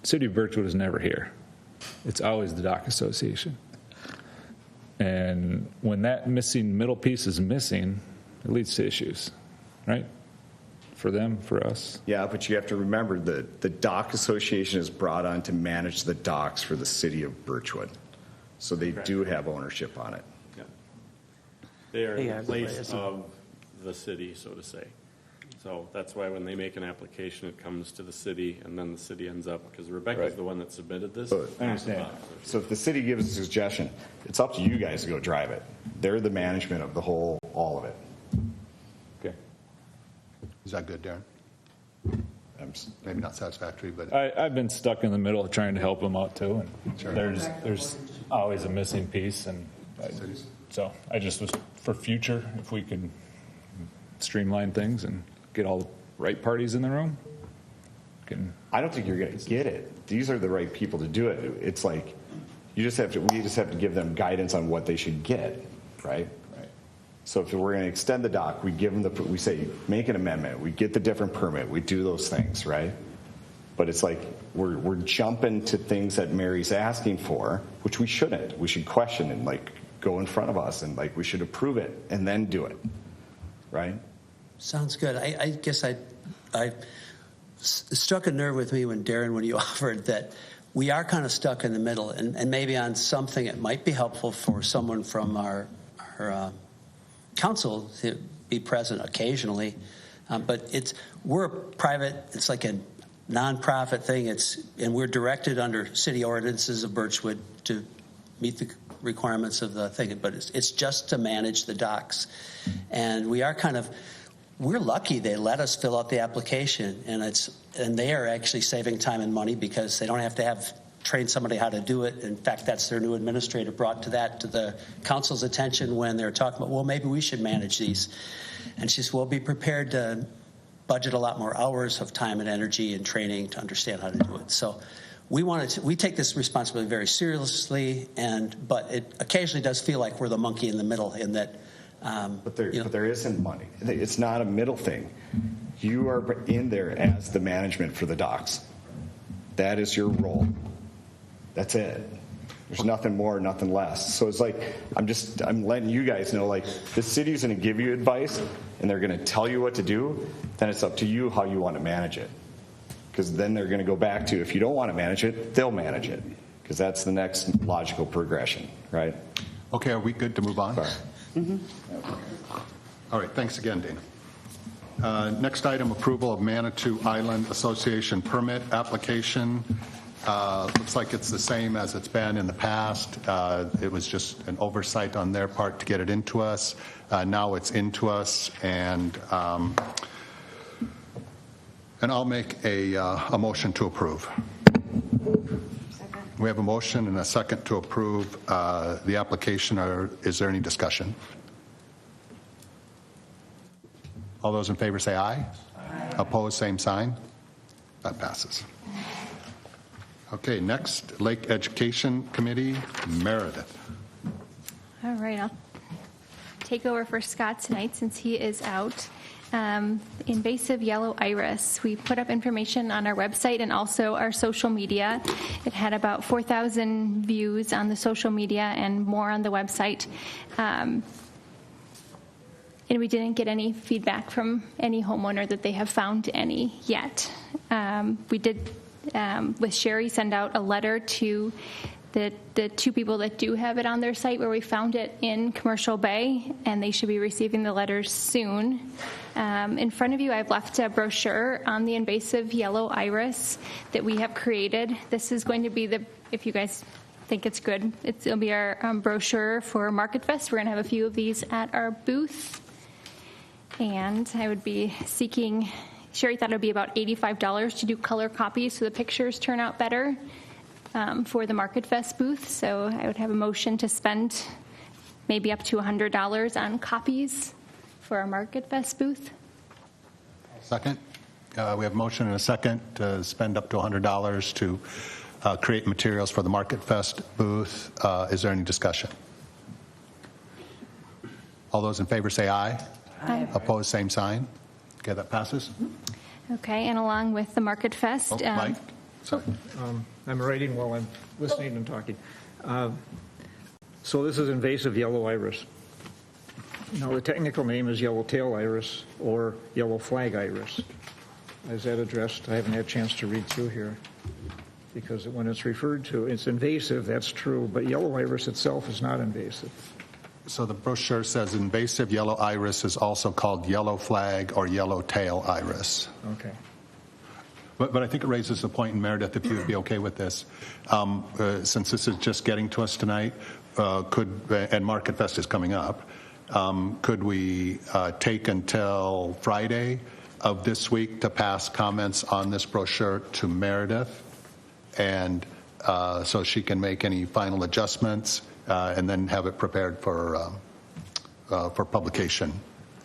City of Birchwood is never here. It's always the dock association. And when that missing middle piece is missing, it leads to issues, right? For them, for us. Yeah, but you have to remember that the dock association is brought on to manage the docks for the city of Birchwood. So they do have ownership on it. Yeah. They are They in are place the- of the city, so to say. So that's why when they make an application, it comes to the city, and then the city ends up, because Rebecca's Right. the one that submitted this. So, I understand. So if the city gives a suggestion, it's up to you guys to go drive it. They're the management of the whole, all of it. Okay. Is that good, Darren? Maybe not satisfactory, but I've been stuck in the middle of trying to help them out too, and Sure. there's always a missing piece, and so I just was, for future, if we could streamline things and get all the right parties in the room. I don't think you're going to get it. These are the right people to do it. It's like we just have to give them guidance on what they should get, right? Right. So if we're going to extend the dock, we give them we say make an amendment, we get the different permit, we do those things, right? But it's like we're jumping to things that Mary's asking for, which we shouldn't. We should question and like go in front of us and like we should approve it and then do it, right? Sounds good. I guess I struck a nerve with me when you offered that we are kind of stuck in the middle, and maybe on something it might be helpful for someone from our council to be present occasionally. But we're a private. It's like a nonprofit thing. And we're directed under city ordinances of Birchwood to meet the requirements of the thing. But it's just to manage the docks, and we're lucky they let us fill out the application, and they are actually saving time and money because they don't have to train somebody how to do it. In fact, that's their new administrator brought to the council's attention when they're talking about, well, maybe we should manage these. And she says, we'll be prepared to budget a lot more hours of time and energy and training to understand how to do it. So we take this responsibility very seriously, but it occasionally does feel like we're the monkey in the middle in that. But there isn't money. It's not a middle thing. You are in there as the management for the docks. That is your role. That's it. There's nothing more, nothing less. So it's like I'm letting you guys know, like, the city's going to give you advice and they're going to tell you what to do. Then it's up to you how you want to manage it. Because then they're going to go back to, if you don't want to manage it, they'll manage it. Because that's the next logical progression, right? okay, are we good to move on? Sorry. All right, thanks again, Dana. Next item, approval of Manitou Island Association permit application. Looks like it's the same as it's been in the past. It was just an oversight on their part to get it into us. Now it's into us, and I'll make a motion to approve. We have a motion and a second to approve the application. Is there any discussion? All those in favor say aye. Aye. Opposed, same sign. That passes. Okay, next, Lake Education Committee, Meredith. All right, I'll take over for Scott tonight since he is out. Invasive yellow iris. We put up information on our website and also our social media. It had about 4,000 views on the social media and more on the website. And we didn't get any feedback from any homeowner that they have found any yet. We did, with Sherry, send out a letter to the two people that do have it on their site where we found it in Commercial Bay, and they should be receiving the letters soon. In front of you, I've left a brochure on the invasive yellow iris that we have created. This is going to be if you guys think it's good, it'll be our brochure for Market Fest. We're going to have a few of these at our booth. And I would be seeking, Sherry thought it would be about $85 to do color copies so the pictures turn out better for the Market Fest booth. So I would have a motion to spend maybe up to $100 on copies for our Market Fest booth. Second. We have a motion and a second to spend up to $100 to create materials for the Market Fest booth. Is there any discussion? All those in favor say aye. Aye. Opposed, same sign. Okay, that passes. Okay, and along with the Market Fest. Mike? Sorry. I'm writing while I'm listening and talking. So this is invasive yellow iris. Now, the technical name is yellowtail iris or yellow flag iris. Is that addressed? I haven't had a chance to read through here. Because when it's referred to, it's invasive, that's true, but yellow iris itself is not invasive. So the brochure says invasive yellow iris is also called yellow flag or yellowtail iris. Okay. But I think it raises the point, and Meredith, if you would be okay with this, since this is just getting to us tonight, and Market Fest is coming up, could we take until Friday of this week to pass comments on this brochure to Meredith, and so she can make any final adjustments, and then have it prepared for publication?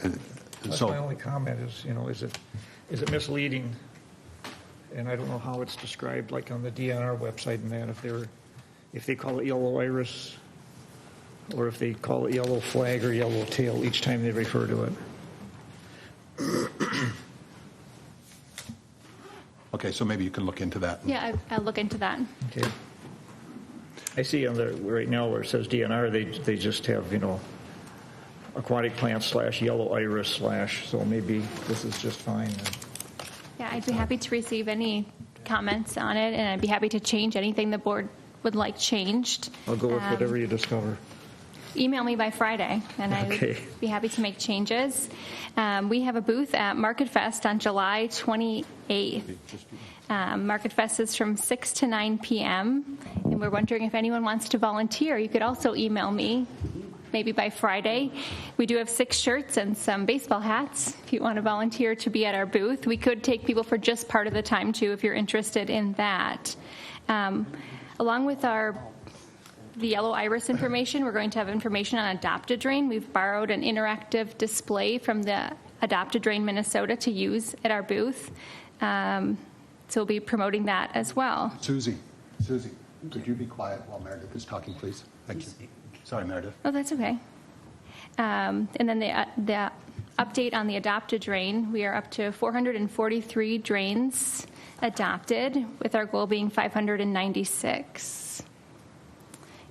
That's my only comment is, is it misleading? And I don't know how it's described, like on the DNR website and that, if they call it yellow iris, or if they call it yellow flag or yellow tail each time they refer to it. Okay, so maybe you can look into that. Yeah, I'll look into that. Okay. I see on the right now where it says DNR, they just have, aquatic plants / yellow iris / so maybe this is just fine. Yeah, I'd be happy to receive any comments on it, and I'd be happy to change anything the board would like changed. I'll go with whatever you discover. Email me by Friday, and I would be happy to make changes. We have a booth at Market Fest on July 28th. Market Fest is from 6 to 9 p.m., and we're wondering if anyone wants to volunteer. You could also email me, maybe by Friday. We do have 6 shirts and some baseball hats if you want to volunteer to be at our booth. We could take people for just part of the time, too, if you're interested in that. Along with the yellow iris information, we're going to have information on Adopt-A-Drain. We've borrowed an interactive display from the Adopt-A-Drain Minnesota to use at our booth. So we'll be promoting that as well. Susie, could you be quiet while Meredith is talking, please? Thank you. Sorry, Meredith. Oh, that's okay. And then the update on the Adopt-A-Drain, we are up to 443 drains adopted, with our goal being 596.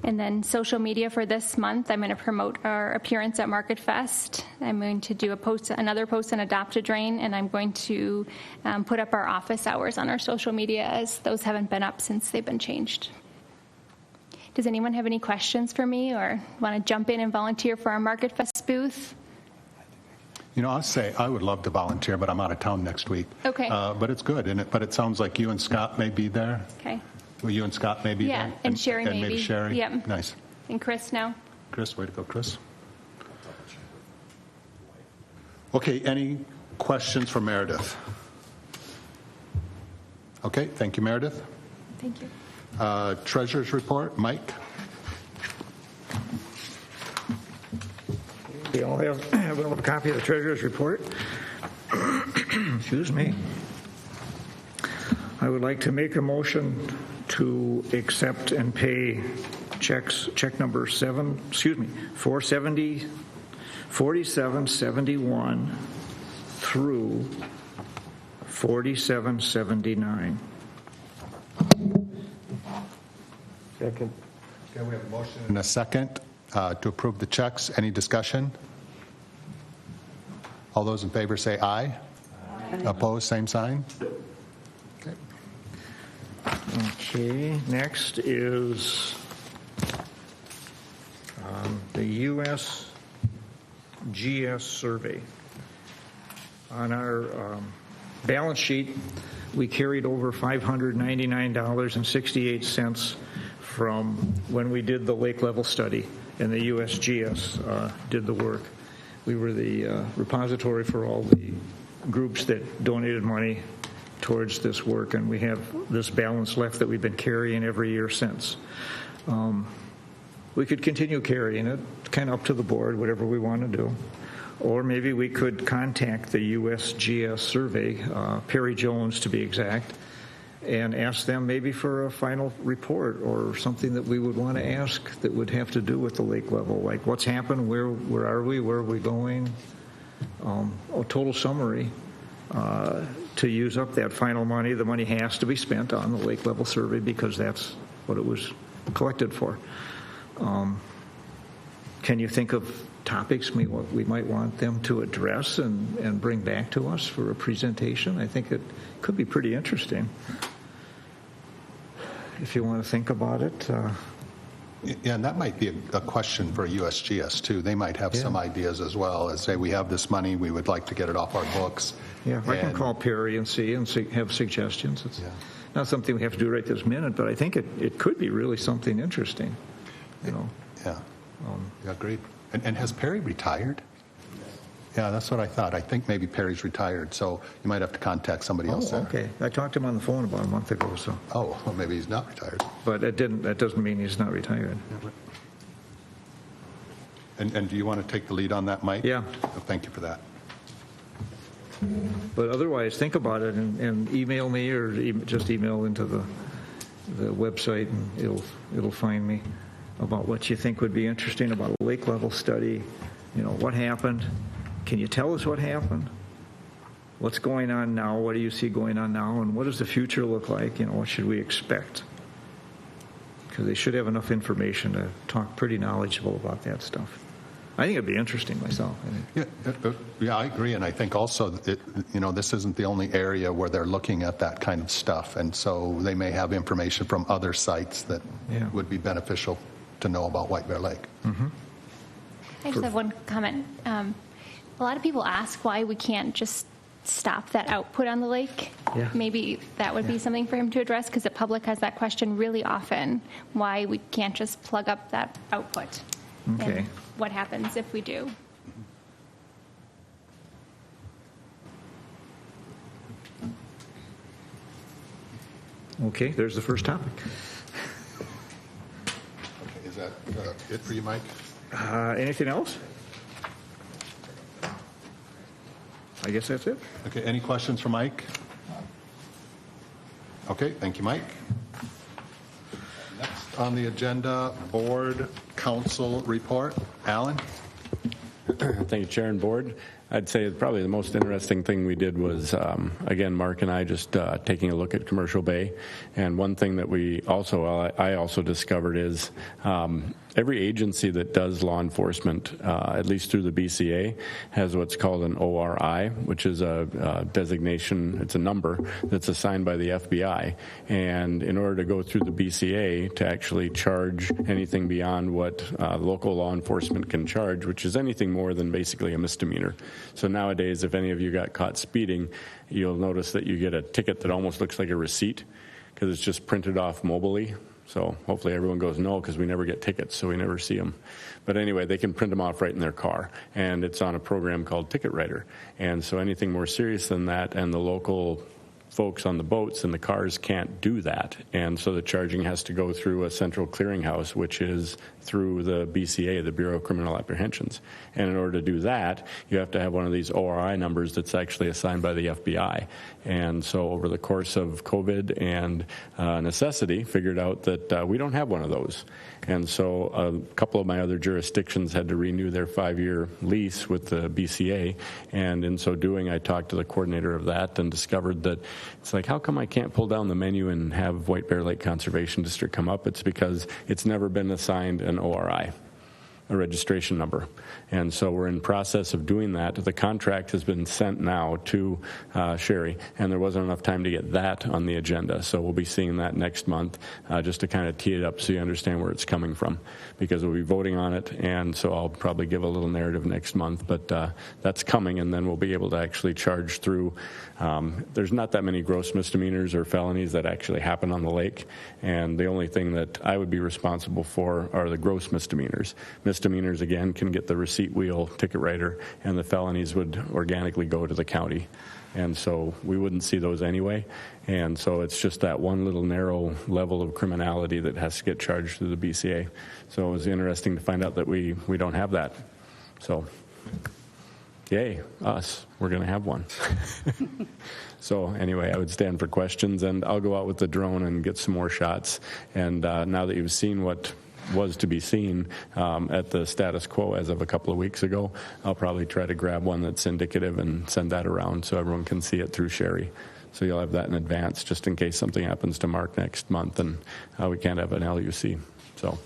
And then social media for this month, I'm going to promote our appearance at Market Fest. I'm going to do another post on Adopt-A-Drain, and I'm going to put up our office hours on our social media, as those haven't been up since they've been changed. Does anyone have any questions for me or want to jump in and volunteer for our Market Fest booth? I'll say I would love to volunteer, but I'm out of town next week. Okay. But it's good, but it sounds like you and Scott may be there. Okay. Well, you and Scott may be there? Yeah, and Sherry and maybe. maybe Sherry? Yep. Nice. And Chris now. Chris, way to go, Chris. Okay, any questions for Meredith? Okay, thank you, Meredith. Thank you. Treasurer's report, Mike? We all have a copy of the treasurer's report. Excuse me. I would like to make a motion to accept and pay check number 4771 through 4779. Second. Okay, we have a motion and a second to approve the checks. Any discussion? All those in favor say aye. Opposed, same sign. Okay, next is the USGS survey. On our balance sheet, we carried over $599.68 from when we did the lake level study, and the USGS did the work. We were the repository for all the groups that donated money towards this work, and we have this balance left that we've been carrying every year since. We could continue carrying it, kind of up to the board, whatever we want to do. Or maybe we could contact the USGS survey, Perry Jones to be exact, and ask them maybe for a final report or something that we would want to ask that would have to do with the lake level, like what's happened, where are we going, a total summary. to use up that final money, the money has to be spent on the lake level survey because that's what it was collected for. Can you think of topics we might want them to address and bring back to us for a presentation? I think it could be pretty interesting. If you want to think about it. Yeah, and that might be a question for USGS too. They might have some ideas as well, as say we have this money, we would like to get it off our books. Yeah, I can call Perry and see have suggestions. It's not something we have to do right this minute, but I think it could be really something interesting. You know. Yeah. Yeah, agreed. And has Perry retired? Yeah, that's what I thought. I think maybe Perry's retired, so you might have to contact somebody else there. Okay. I talked to him on the phone about a month ago, so. Oh, well, maybe he's not retired. But that doesn't mean he's not retired. And do you want to take the lead on that, Mike? Yeah. Oh, thank you for that. But otherwise, think about it and email me or just email into the website, and it'll find me about what you think would be interesting about a lake level study. You know, what happened? Can you tell us what happened? What's going on now? What do you see going on now? And what does the future look like? You know, what should we expect? Because they should have enough information to talk pretty knowledgeable about that stuff. I think it'd be interesting myself. Yeah, I agree. And I think also, this isn't the only area where they're looking at that kind of stuff. And so they may have information from other sites that would be beneficial to know about White Bear Lake. Mm-hmm. I just have one comment. A lot of people ask why we can't just stop that output on the lake. Yeah. Maybe that would be something for him to address, because the public has that question really often, why we can't just plug up that output. Okay. And what happens if we do? Okay, there's the first topic. Okay, is that it for you, Mike? Anything else? I guess that's it. Okay, any questions for Mike? Okay, thank you, Mike. Next on the agenda, board council report. Alan? Thank you, Chair and Board. I'd say probably the most interesting thing we did was, again, Mark and I just taking a look at Commercial Bay. And one thing that I also discovered is every agency that does law enforcement, at least through the BCA, has what's called an ORI, which is a designation, it's a number that's assigned by the FBI. And in order to go through the BCA to actually charge anything beyond what local law enforcement can charge, which is anything more than basically a misdemeanor. So nowadays, if any of you got caught speeding, you'll notice that you get a ticket that almost looks like a receipt because it's just printed off mobily. So hopefully everyone goes, no, because we never get tickets, so we never see them. But anyway, they can print them off right in their car, and it's on a program called Ticket Writer. And so anything more serious than that, and the local folks on the boats and the cars can't do that. And so the charging has to go through a central clearinghouse, which is through the BCA, the Bureau of Criminal Apprehensions. And in order to do that, you have to have one of these ORI numbers that's actually assigned by the FBI. And so over the course of COVID and necessity, figured out that we don't have one of those. And so a couple of my other jurisdictions had to renew their 5-year lease with the BCA. And in so doing, I talked to the coordinator of that and discovered that it's like, how come I can't pull down the menu and have White Bear Lake Conservation District come up? It's because it's never been assigned an ORI, a registration number. And so we're in process of doing that. The contract has been sent now to Sherry, and there wasn't enough time to get that on the agenda. So we'll be seeing that next month just to kind of tee it up so you understand where it's coming from, because we'll be voting on it, and so I'll probably give a little narrative next month. But that's coming, and then we'll be able to actually charge through. There's not that many gross misdemeanors or felonies that actually happen on the lake, and the only thing that I would be responsible for are the gross misdemeanors. Misdemeanors, again, can get the receipt wheel, ticket writer, and the felonies would organically go to the county. And so we wouldn't see those anyway. And so it's just that one little narrow level of criminality that has to get charged through the BCA. So it was interesting to find out that we don't have that. So, yay, us. We're going to have one. So anyway, I would stand for questions, and I'll go out with the drone and get some more shots. And now that you've seen what was to be seen at the status quo as of a couple of weeks ago. I'll probably try to grab one that's indicative and send that around so everyone can see it through Sherry. So you'll have that in advance just in case something happens to Mark next month and we can't have an LUC. So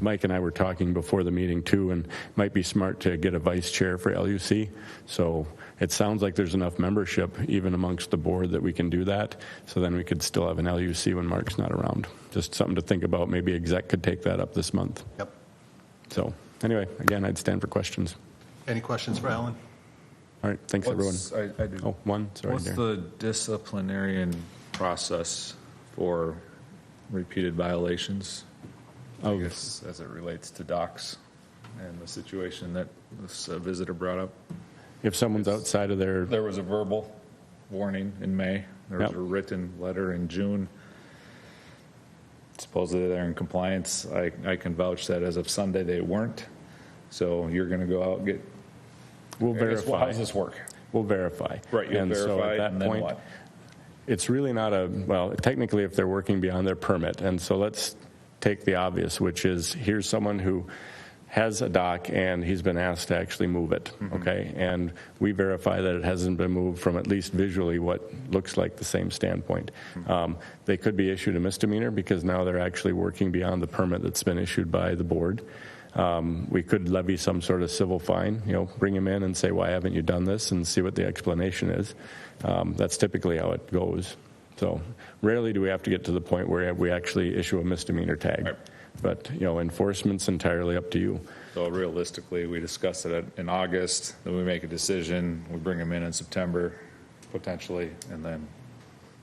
Mike and I were talking before the meeting too, and might be smart to get a vice chair for LUC. So it sounds like there's enough membership even amongst the board that we can do that. So then we could still have an LUC when Mark's not around. Just something to think about. Maybe exec could take that up this month. Yep. So anyway, again, I'd stand for questions. Any questions for Alan? All right, thanks everyone. I do. Oh, one, sorry. What's Darren. the disciplinarian process for repeated violations? I guess as it relates to docks and the situation that this visitor brought up. If someone's outside of their... There was a verbal warning in May. There was Yep. a written letter in June. Supposedly they're in compliance. I can vouch that as of Sunday they weren't. So you're going to go out and get... We'll verify. How does this work? We'll verify. Right, you'll and so verify, at that and then point, what? It's really not a, well, technically if they're working beyond their permit. And so let's take the obvious, which is here's someone who has a dock and he's been asked to actually move it, okay? And we verify that it hasn't been moved from at least visually what looks like the same standpoint. They could be issued a misdemeanor because now they're actually working beyond the permit that's been issued by the board. We could levy some sort of civil fine, bring them in and say, why haven't you done this, and see what the explanation is. That's typically how it goes. So rarely do we have to get to the point where we actually issue a misdemeanor tag. Right. But, enforcement's entirely up to you. So realistically, we discuss it in August, then we make a decision, we bring them in September, potentially, and then...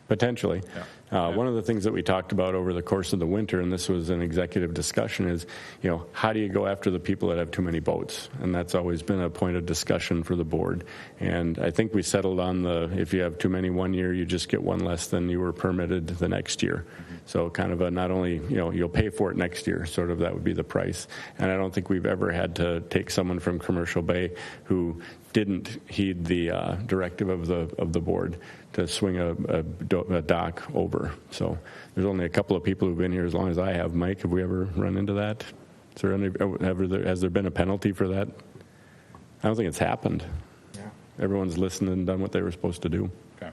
Potentially. Yeah. One of the things that we talked about over the course of the winter, and this was an executive discussion, is, how do you go after the people that have too many boats? And that's always been a point of discussion for the board. And I think we settled on if you have too many one year, you just get one less than you were permitted the next year. So kind of a not only, you'll pay for it next year, sort of that would be the price. And I don't think we've ever had to take someone from Commercial Bay who didn't heed the directive of the board to swing a dock over. So there's only a couple of people who've been here as long as I have. Mike, have we ever run into that? Is there has there been a penalty for that? I don't think it's happened. Yeah. Everyone's listened and done what they were supposed to do. Okay.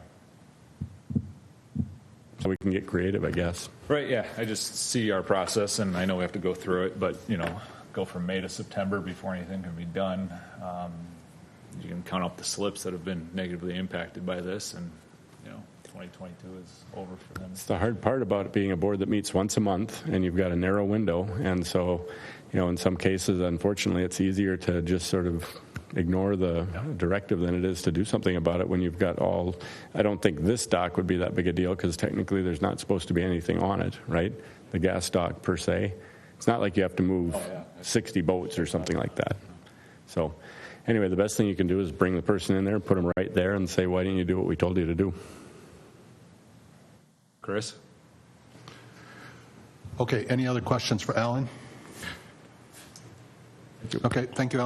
So we can get creative, I guess. Right, yeah. I just see our process, and I know we have to go through it, but, go from May to September before anything can be done. You can count up the slips that have been negatively impacted by this, and 2022 is over for them. It's the hard part about it being a board that meets once a month, and you've got a narrow window. And so, in some cases, unfortunately, it's easier to just sort of ignore the directive than it is to do something about it when you've got I don't think this dock would be that big a deal because technically there's not supposed to be anything on it, right? The gas dock per se. It's not like you have to move 60 boats or something like that. So anyway, the best thing you can do is bring the person in there, put them right there, and say, why didn't you do what we told you to do? Chris? Okay, any other questions for Alan? Okay, thank you,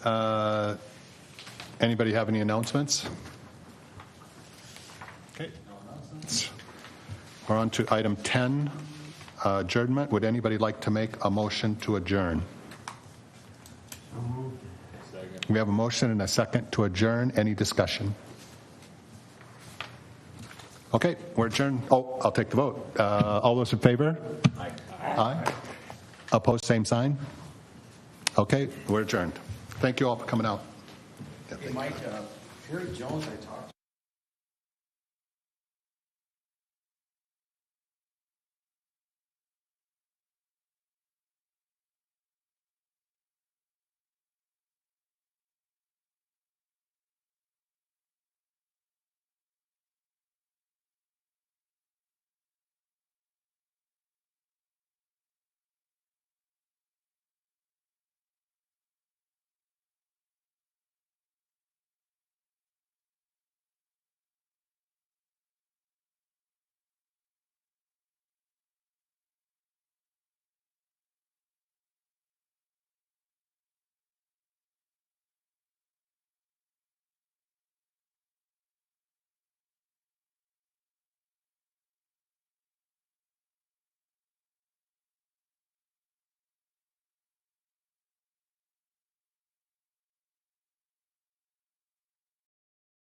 Alan. Anybody have any announcements? Okay, no announcements. We're on to item 10, adjournment. Would anybody like to make a motion to adjourn? We have a motion and a second to adjourn. Any discussion? Okay, we're adjourned. Oh, I'll take the vote. All those in favor? Aye. Aye. Opposed, same sign? Okay, we're adjourned. Thank you all for coming out. Hey, Mike, Jerry Jones, I talked to.